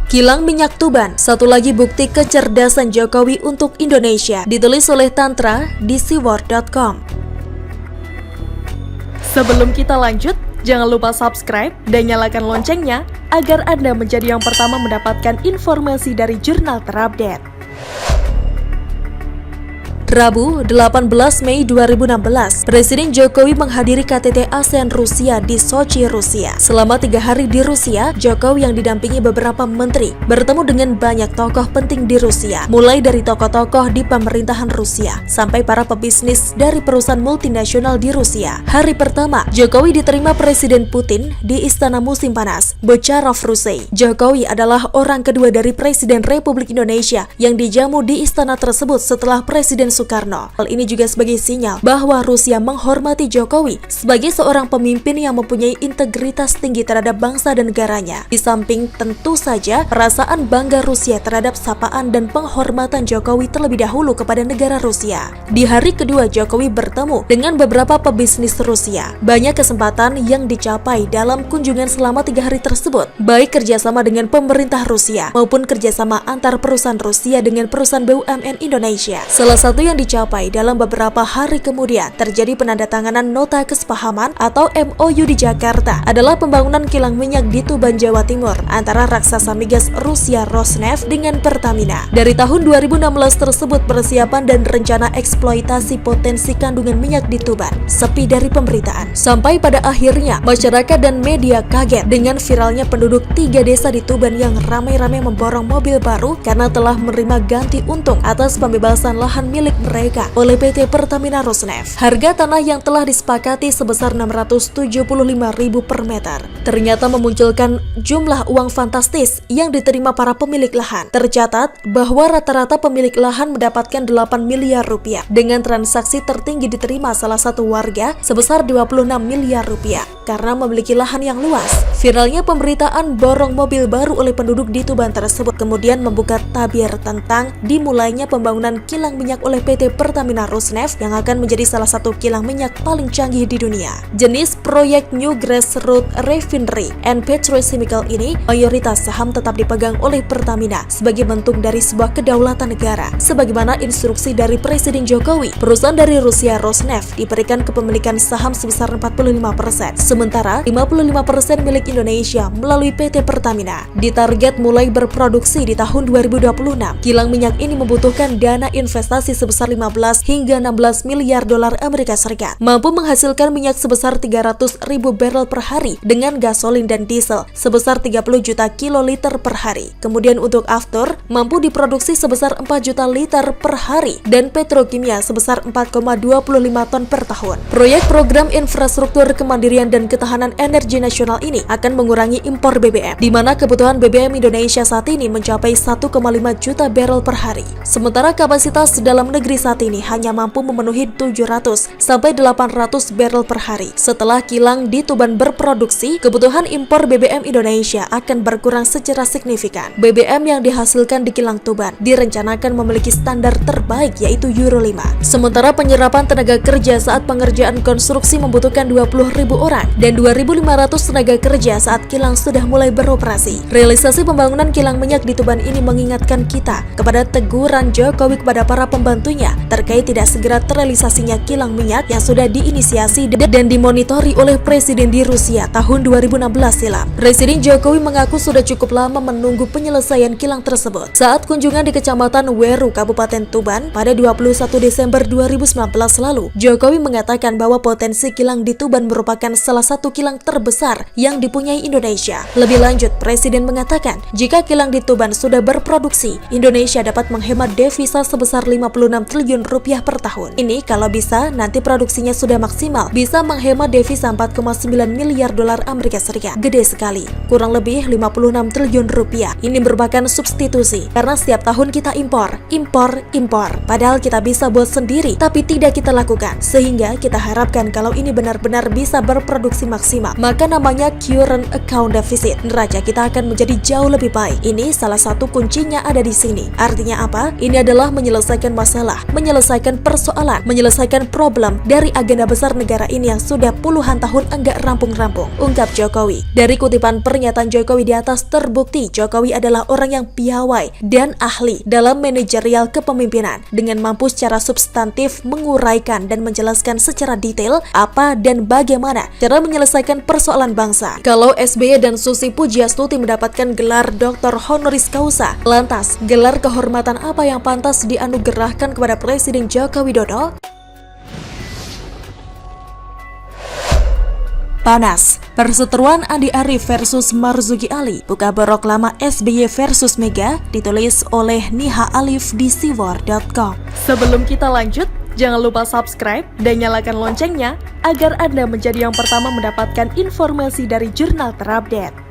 Kilang minyak Tuban, satu lagi bukti kecerdasan Jokowi untuk Indonesia, ditulis oleh Tantra di siwar.com. Sebelum kita lanjut, jangan lupa subscribe dan nyalakan loncengnya agar Anda menjadi yang pertama mendapatkan informasi dari jurnal terupdate. Rabu, 18 Mei 2016, Presiden Jokowi menghadiri KTT ASEAN Rusia di Sochi, Rusia. Selama 3 hari di Rusia, Jokowi yang didampingi beberapa menteri bertemu dengan banyak tokoh penting di Rusia, mulai dari tokoh-tokoh di pemerintahan Rusia sampai para pebisnis dari perusahaan multinasional di Rusia. Hari pertama, Jokowi diterima Presiden Putin di Istana Musim Panas, Bocharov, Rusia. Jokowi adalah orang kedua dari Presiden Republik Indonesia yang dijamu di istana tersebut setelah Presiden Soekarno. Hal ini juga sebagai sinyal bahwa Rusia menghormati Jokowi sebagai seorang pemimpin yang mempunyai integritas tinggi terhadap bangsa dan negaranya. Di samping tentu saja perasaan bangga Rusia terhadap sapaan dan penghormatan Jokowi terlebih dahulu kepada negara Rusia. Di hari kedua Jokowi bertemu dengan beberapa pebisnis Rusia. Banyak kesempatan yang dicapai dalam kunjungan selama 3 hari tersebut, baik kerjasama dengan pemerintah Rusia maupun kerjasama antar perusahaan Rusia dengan perusahaan BUMN Indonesia. Salah satu yang dicapai dalam beberapa hari kemudian terjadi penandatanganan nota kesepahaman atau MOU di Jakarta adalah pembangunan kilang minyak di Tuban, Jawa Timur antara raksasa migas Rusia Rosneft dengan Pertamina. Dari tahun 2016 tersebut persiapan dan rencana eksploitasi potensi kandungan minyak di Tuban sepi dari pemberitaan. Sampai pada akhirnya masyarakat dan media kaget dengan viralnya penduduk 3 desa di Tuban yang ramai-ramai memborong mobil baru karena telah menerima ganti untung atas pembebasan lahan milik mereka oleh PT Pertamina Rosneft. Harga tanah yang telah disepakati sebesar 675.000 per meter ternyata memunculkan jumlah uang fantastis yang diterima para pemilik lahan. Tercatat bahwa rata-rata pemilik lahan mendapatkan 8 miliar rupiah dengan transaksi tertinggi diterima salah satu warga sebesar 26 miliar rupiah karena memiliki lahan yang luas. Viralnya pemberitaan borong mobil baru oleh penduduk di Tuban tersebut kemudian membuka tabir tentang dimulainya pembangunan kilang minyak oleh PT Pertamina Rosneft yang akan menjadi salah satu kilang minyak paling canggih di dunia. Jenis proyek New Grassroots Refinery and Petrochemical ini mayoritas saham tetap dipegang oleh Pertamina sebagai bentuk dari sebuah kedaulatan negara. Sebagaimana instruksi dari Presiden Jokowi, perusahaan dari Rusia Rosneft diberikan kepemilikan saham sebesar 45%, sementara 55% milik Indonesia melalui PT Pertamina. Ditarget mulai berproduksi di tahun 2026. Kilang minyak ini membutuhkan dana investasi sebesar 15 hingga 16 miliar dolar Amerika Serikat, mampu menghasilkan minyak sebesar 300.000 barrel per hari dengan gasolin dan diesel sebesar 30 juta kiloliter per hari. Kemudian untuk aftur mampu diproduksi sebesar 4 juta liter per hari dan petrokimia sebesar 4,25 ton per tahun. Proyek program infrastruktur kemandirian dan ketahanan energi nasional ini akan mengurangi impor BBM, di mana kebutuhan BBM Indonesia saat ini mencapai 1,5 juta barrel per hari. Sementara kapasitas dalam negeri saat ini hanya mampu memenuhi 700 sampai 800 barrel per hari. Setelah kilang di Tuban berproduksi, kebutuhan impor BBM Indonesia akan berkurang secara signifikan. BBM yang dihasilkan di kilang Tuban direncanakan memiliki standar terbaik yaitu Euro 5. Sementara penyerapan tenaga kerja saat pengerjaan konstruksi membutuhkan 20.000 orang dan 2.500 tenaga kerja saat kilang sudah mulai beroperasi. Realisasi pembangunan kilang minyak di Tuban ini mengingatkan kita kepada teguran Jokowi kepada para pembantunya terkait tidak segera terrealisasinya kilang minyak yang sudah diinisiasi dan dimonitori oleh Presiden di Rusia tahun 2016 silam. Presiden Jokowi mengaku sudah cukup lama menunggu penyelesaian kilang tersebut. Saat kunjungan di Kecamatan Weru, Kabupaten Tuban pada 21 Desember 2019 lalu, Jokowi mengatakan bahwa potensi kilang di Tuban merupakan salah satu kilang terbesar yang dipunyai Indonesia. Lebih lanjut, Presiden mengatakan jika kilang di Tuban sudah berproduksi, Indonesia dapat menghemat devisa sebesar 56 triliun rupiah per tahun. Ini kalau bisa nanti produksinya sudah maksimal bisa menghemat devisa 4,9 miliar dolar Amerika Serikat. Gede sekali, kurang lebih 56 triliun rupiah. Ini merupakan substitusi karena setiap tahun kita impor. Padahal kita bisa buat sendiri tapi tidak kita lakukan. Sehingga kita harapkan kalau ini benar-benar bisa berproduksi maksimal, maka namanya current account deficit, neraca kita akan menjadi jauh lebih baik. Ini salah satu kuncinya ada di sini. Artinya apa? Ini adalah menyelesaikan masalah adalah menyelesaikan persoalan, menyelesaikan problem dari agenda besar negara ini yang sudah puluhan tahun enggak rampung-rampung, ungkap Jokowi. Dari kutipan pernyataan Jokowi di atas terbukti Jokowi adalah orang yang piawai dan ahli dalam manajerial kepemimpinan dengan mampu secara substantif menguraikan dan menjelaskan secara detail apa dan bagaimana cara menyelesaikan persoalan bangsa. Kalau SBY dan Susi Pujiastuti mendapatkan gelar Dr. Honoris Causa, lantas gelar kehormatan apa yang pantas dianugerahkan kepada Presiden Joko Widodo? Panas, perseteruan Andi Arief versus Marzuki Ali, buka borok lama SBY versus Mega, ditulis oleh Niha Alif di siwar.com. Sebelum kita lanjut, jangan lupa subscribe dan nyalakan loncengnya agar Anda menjadi yang pertama mendapatkan informasi dari jurnal terupdate.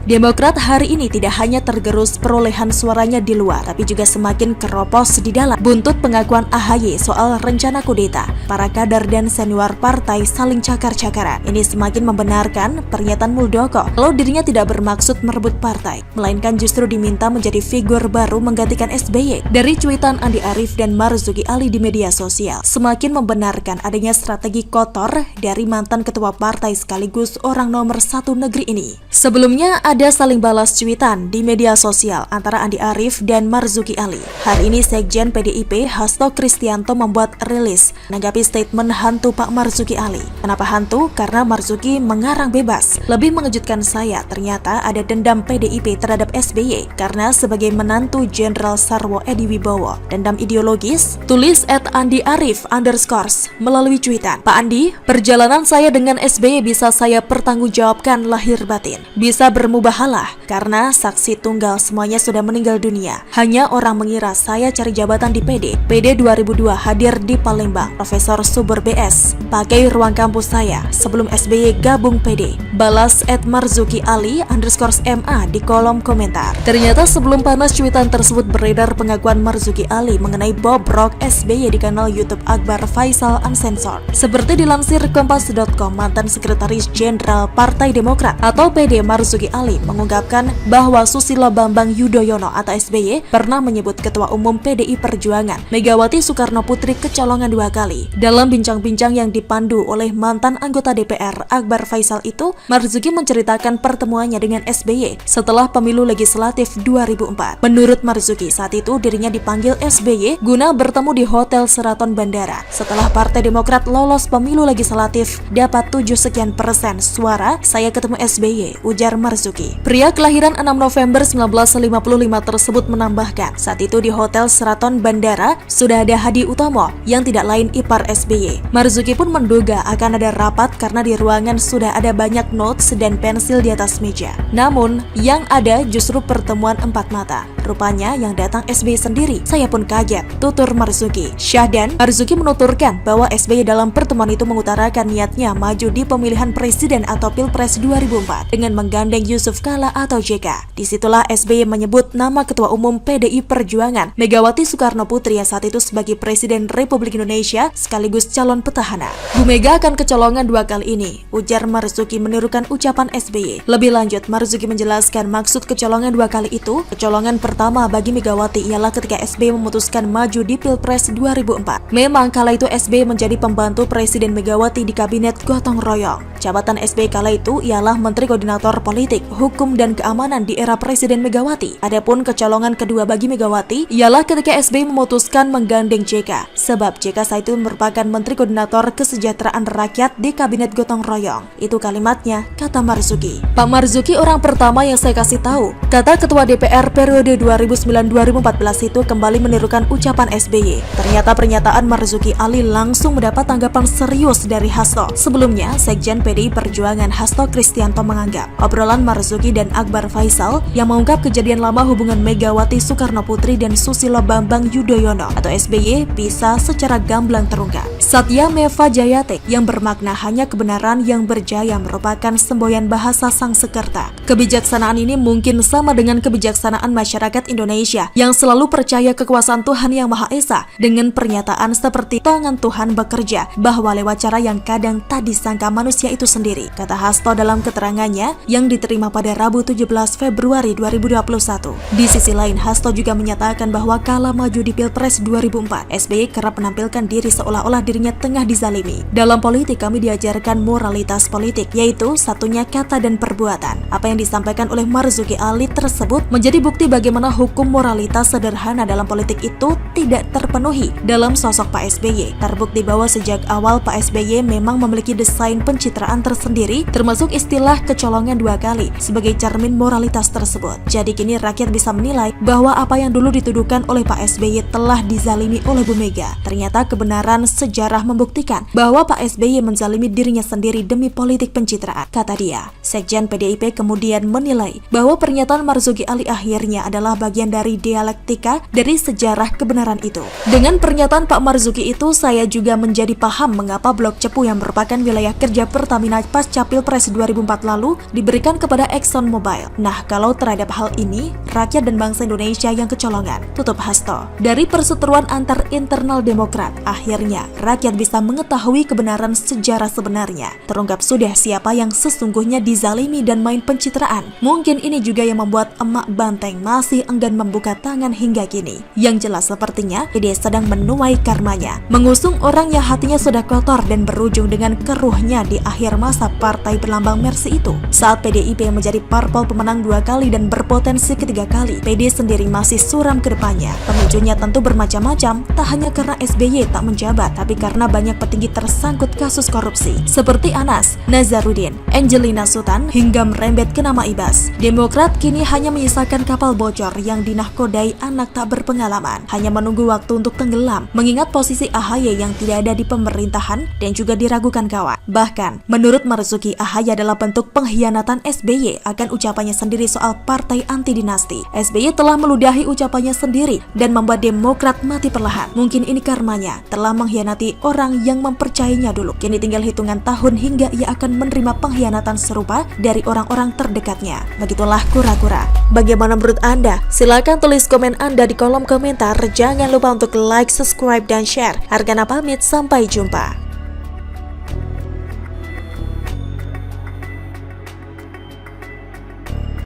Demokrat hari ini tidak hanya tergerus perolehan suaranya di luar, tapi juga semakin keropos di dalam. Buntut pengakuan AHY soal rencana kudeta, para kader dan senior partai saling cakar-cakaran. Ini semakin membenarkan pernyataan Muldoko kalau dirinya tidak bermaksud merebut partai, melainkan justru diminta menjadi figur baru menggantikan SBY. Dari cuitan Andi Arief dan Marzuki Ali di media sosial, semakin membenarkan adanya strategi kotor dari mantan ketua partai sekaligus orang nomor 1 negeri ini. Sebelumnya ada saling balas cuitan di media sosial antara Andi Arief dan Marzuki Ali. Hari ini Sekjen PDIP Hasto Kristianto membuat rilis menanggapi statement hantu Pak Marzuki Ali. Kenapa hantu? Karena Marzuki mengarang bebas. Lebih mengejutkan saya, ternyata ada dendam PDIP terhadap SBY karena sebagai menantu Jenderal Sarwo Edi Wibowo. Dendam ideologis? Tulis @AndiArif_ melalui cuitan. Pak Andi, perjalanan saya dengan SBY bisa saya pertanggungjawabkan lahir batin. Bisa bermubahalah karena saksi tunggal semuanya sudah meninggal dunia. Hanya orang mengira saya cari jabatan di PD 2002 hadir di Palembang. Profesor Subur BS pakai ruang kampus saya sebelum SBY gabung PD. Balas @Marzuki Ali_MA di kolom komentar. Ternyata sebelum panas cuitan tersebut beredar pengakuan Marzuki Ali mengenai bobrok SBY di kanal YouTube Akbar Faisal Uncensored. Seperti dilansir Kompas.com, mantan sekretaris jenderal Partai Demokrat atau PD Marzuki Ali mengungkapkan bahwa Susilo Bambang Yudhoyono atau SBY pernah menyebut Ketua Umum PDI Perjuangan Megawati Soekarno Putri kecolongan 2 kali. Dalam bincang-bincang yang dipandu oleh mantan anggota DPR Akbar Faisal itu, Marzuki menceritakan pertemuannya dengan SBY setelah pemilu legislatif 2004. Menurut Marzuki, saat itu dirinya dipanggil SBY guna bertemu di Hotel Sheraton Bandara. Setelah Partai Demokrat lolos pemilu legislatif dapat 7% suara, saya ketemu SBY, ujar Marzuki. Pria kelahiran 6 November 1955 tersebut menambahkan, saat itu di Hotel Sheraton Bandara sudah ada Hadi Utomo yang tidak lain ipar SBY. Marzuki pun menduga akan ada rapat karena di ruangan sudah ada banyak notes dan pensil di atas meja. Namun, yang ada justru pertemuan 4 mata. Rupanya yang datang SBY sendiri. Saya pun kaget, tutur Marzuki. Syahdan, Marzuki menuturkan bahwa SBY dalam pertemuan itu mengutarakan niatnya maju di pemilihan presiden atau Pilpres 2004 dengan menggandeng Yusuf Kala atau JK. Disitulah SBY menyebut nama Ketua Umum PDI Perjuangan Megawati Soekarno Putri yang saat itu sebagai Presiden Republik Indonesia sekaligus calon petahana. Bu Mega akan kecolongan 2 kali ini, ujar Marzuki menirukan ucapan SBY. Lebih lanjut, Marzuki menjelaskan maksud kecolongan 2 kali itu. Kecolongan pertama bagi Megawati ialah ketika SBY memutuskan maju di Pilpres 2004. Memang kala itu SBY menjadi pembantu Presiden Megawati di Kabinet Gotong Royong. Jabatan SBY kala itu ialah Menteri Koordinator Politik, Hukum dan Keamanan di era Presiden Megawati. Adapun kecolongan kedua bagi Megawati ialah ketika SBY memutuskan menggandeng JK, sebab JK saat itu merupakan Menteri Koordinator Kesejahteraan Rakyat di Kabinet Gotong Royong. Itu kalimatnya, kata Marzuki. Pak Marzuki orang pertama yang saya kasih tahu, kata Ketua DPR periode 2009-2014 itu kembali menirukan ucapan SBY. Ternyata pernyataan Marzuki Ali langsung mendapat tanggapan serius dari Hasto. Sebelumnya, Sekjen PDI Perjuangan Hasto Kristianto menganggap obrolan Marzuki dan Akbar Faisal yang mengungkap kejadian lama hubungan Megawati Soekarno Putri dan Susilo Bambang Yudhoyono atau SBY bisa secara gamblang terungkap. Satya Meva Jayate yang bermakna hanya kebenaran yang berjaya merupakan semboyan bahasa Sangsekerta. Kebijaksanaan ini mungkin sama dengan kebijaksanaan masyarakat masyarakat Indonesia yang selalu percaya kekuasaan Tuhan Yang Maha Esa dengan pernyataan seperti tangan Tuhan bekerja bahwa lewat cara yang kadang tak disangka manusia itu sendiri, kata Hasto dalam keterangannya yang diterima pada Rabu 17 Februari 2021. Di sisi lain, Hasto juga menyatakan bahwa kala maju di Pilpres 2004, SBY kerap menampilkan diri seolah-olah dirinya tengah dizalimi. Dalam politik kami diajarkan moralitas politik, yaitu satunya kata dan perbuatan. Apa yang disampaikan oleh Marzuki Ali tersebut menjadi bukti bagaimana hukum moralitas sederhana dalam politik itu tidak terpenuhi dalam sosok Pak SBY. Terbukti bahwa sejak awal Pak SBY memang memiliki desain pencitraan tersendiri, termasuk istilah kecolongan 2 kali sebagai cermin moralitas tersebut. Jadi kini rakyat bisa menilai bahwa apa yang dulu dituduhkan oleh Pak SBY telah dizalimi oleh Bu Mega. Ternyata kebenaran sejarah membuktikan bahwa Pak SBY menzalimi dirinya sendiri demi politik pencitraan, kata dia. Sekjen PDIP kemudian menilai bahwa pernyataan Marzuki Ali akhirnya adalah bagian dari dialektika dari sejarah kebenaran itu. Dengan pernyataan Pak Marzuki itu, saya juga menjadi paham mengapa Blok Cepu yang merupakan wilayah kerja Pertamina pasca Pilpres 2004 lalu diberikan kepada Exxon Mobil. Nah, kalau terhadap hal ini, rakyat dan bangsa Indonesia yang kecolongan, tutup Hasto. Dari perseteruan antar internal Demokrat, akhirnya rakyat bisa mengetahui kebenaran sejarah sebenarnya. Terungkap sudah siapa yang sesungguhnya dizalimi dan main pencitraan. Mungkin ini juga yang membuat emak banteng masih enggan membuka tangan hingga kini. Yang jelas sepertinya dia sedang menuai karmanya, mengusung orang yang hatinya sudah kotor dan berujung dengan keruhnya di akhir masa partai berlambang Mercy itu. Saat PDIP menjadi parpol pemenang 2 kali dan berpotensi ketiga kali, PD sendiri masih suram ke depannya. Pemicunya tentu bermacam-macam, tak hanya karena SBY tak menjabat, tapi karena banyak petinggi tersangkut kasus korupsi seperti Anas, Nazarudin, Angelina Sultan, hingga merembet ke nama Ibas. Demokrat kini hanya menyisakan kapal bocor yang dinahkodai anak tak berpengalaman, hanya menunggu waktu untuk tenggelam, mengingat posisi AHY yang tidak ada di pemerintahan dan juga diragukan kawan. Bahkan, menurut Marzuki, AHY adalah bentuk pengkhianatan SBY akan ucapannya sendiri soal partai anti dinasti. SBY telah meludahi ucapannya sendiri dan membuat Demokrat mati perlahan. Mungkin ini karmanya, telah mengkhianati orang yang mempercayainya dulu. Kini tinggal hitungan tahun hingga ia akan menerima pengkhianatan serupa dari orang-orang terdekatnya. Begitulah kura-kura. Bagaimana menurut Anda? Silakan tulis komen Anda di kolom komentar. Jangan lupa untuk like, subscribe, dan share. Hargana pamit, sampai jumpa.